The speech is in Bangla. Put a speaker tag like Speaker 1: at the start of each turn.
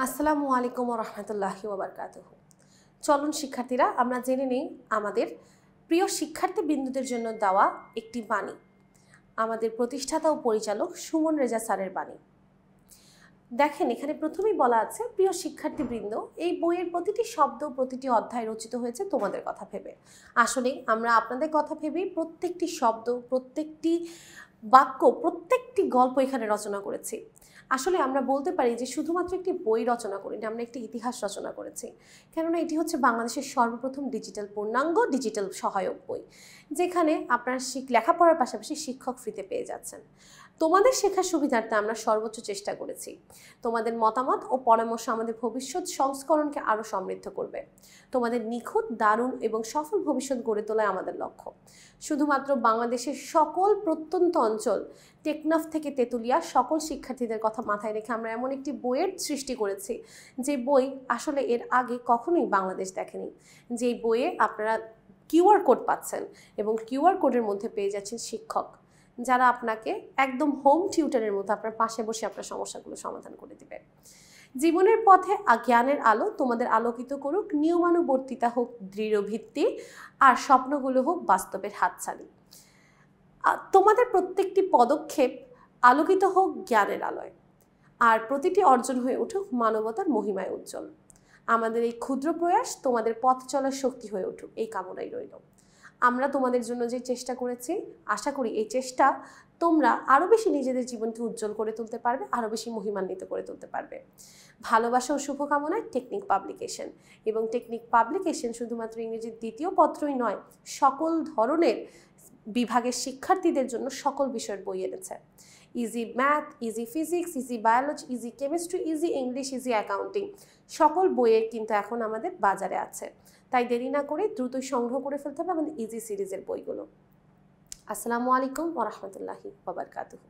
Speaker 1: আসসালামু আলাইকুম ওয়া রাহমাতুল্লাহি ওয়া বারাকাতুহু। চলুন শিক্ষার্থীরা, আমরা জেনে নেই আমাদের প্রিয় শিক্ষার্থী বিন্দুদের জন্য দেওয়া একটি বাণী, আমাদের প্রতিষ্ঠাতা ও পরিচালক সুমন রেজা স্যারের বাণী। দেখেন, এখানে প্রথমেই বলা আছে, প্রিয় শিক্ষার্থীবৃন্দ, এই বইয়ের প্রতিটি শব্দ, প্রতিটি অধ্যায় রচিত হয়েছে তোমাদের কথা ভেবে। আসলে আমরা আপনাদের কথা ভেবেই প্রত্যেকটি শব্দ, প্রত্যেকটি বাক্য, প্রত্যেকটি গল্প এখানে রচনা করেছি। আসলে আমরা বলতে পারি যে শুধুমাত্র একটি বই রচনা করিনি, আমরা একটি ইতিহাস রচনা করেছি। কেননা এটি হচ্ছে বাংলাদেশের সর্বপ্রথম ডিজিটাল পূর্ণাঙ্গ ডিজিটাল সহায়ক বই, যেখানে আপনারা লেখাপড়ার পাশাপাশি শিক্ষক ফ্রিতে পেয়ে যাচ্ছেন। তোমাদের শেখার সুবিধার্থে আমরা সর্বোচ্চ চেষ্টা করেছি। তোমাদের মতামত ও পরামর্শ আমাদের ভবিষ্যৎ সংস্করণকে আরও সমৃদ্ধ করবে। তোমাদের নিখুঁত, দারুণ এবং সফল ভবিষ্যৎ গড়ে তোলাই আমাদের লক্ষ্য। শুধুমাত্র বাংলাদেশের সকল প্রত্যন্ত অঞ্চল, টেকনাফ থেকে তেঁতুলিয়া, সকল শিক্ষার্থীদের কথা মাথায় রেখে আমরা এমন একটি বইয়ের সৃষ্টি করেছি, যে বই আসলে এর আগে কখনোই বাংলাদেশ দেখেনি। যে বইয়ে আপনারা কিউআর কোড পাচ্ছেন এবং কিউআর কোডের মধ্যে পেয়ে যাচ্ছেন শিক্ষক, যারা আপনাকে একদম হোম টিউটরের মতো আপনার পাশে বসে আপনার সমস্যাগুলো সমাধান করে দেবে। জীবনের পথে জ্ঞানের আলো তোমাদের আলোকিত করুক, নিয়মানুবর্তিতা হোক দৃঢ় ভিত্তি, আর স্বপ্নগুলো হোক বাস্তবের হাতছানি। তোমাদের প্রত্যেকটি পদক্ষেপ আলোকিত হোক জ্ঞানের আলোয়, আর প্রতিটি অর্জন হয়ে উঠুক মানবতার মহিমায় উজ্জ্বল। আমাদের এই ক্ষুদ্র প্রয়াস তোমাদের পথ চলার শক্তি হয়ে উঠুক, এই কামনাই রইল। আমরা তোমাদের জন্য যে চেষ্টা করেছি, আশা করি এই চেষ্টা তোমরা আরও বেশি নিজেদের জীবনকে উজ্জ্বল করে তুলতে পারবে, আরও বেশি মহিমান্বিত করে তুলতে পারবে। ভালোবাসা ও শুভকামনায় টেকনিক পাবলিকেশন। এবং টেকনিক পাবলিকেশন শুধুমাত্র ইংরেজির দ্বিতীয় পত্রই নয়, সকল ধরনের বিভাগের শিক্ষার্থীদের জন্য সকল বিষয়ের বই এনেছে। Easy math, easy physics, easy biology, easy chemistry, easy English, easy accounting, সকল বইয়ের কিন্তু এখন আমাদের বাজারে আছে। তাই দেরি না করে দ্রুতই সংগ্রহ করে ফেলতে হবে আমাদের ইজি সিরিজের বইগুলো। আসসালামু আলাইকুম ওয়া রাহমাতুল্লাহি ওয়া বারাকাতুহু।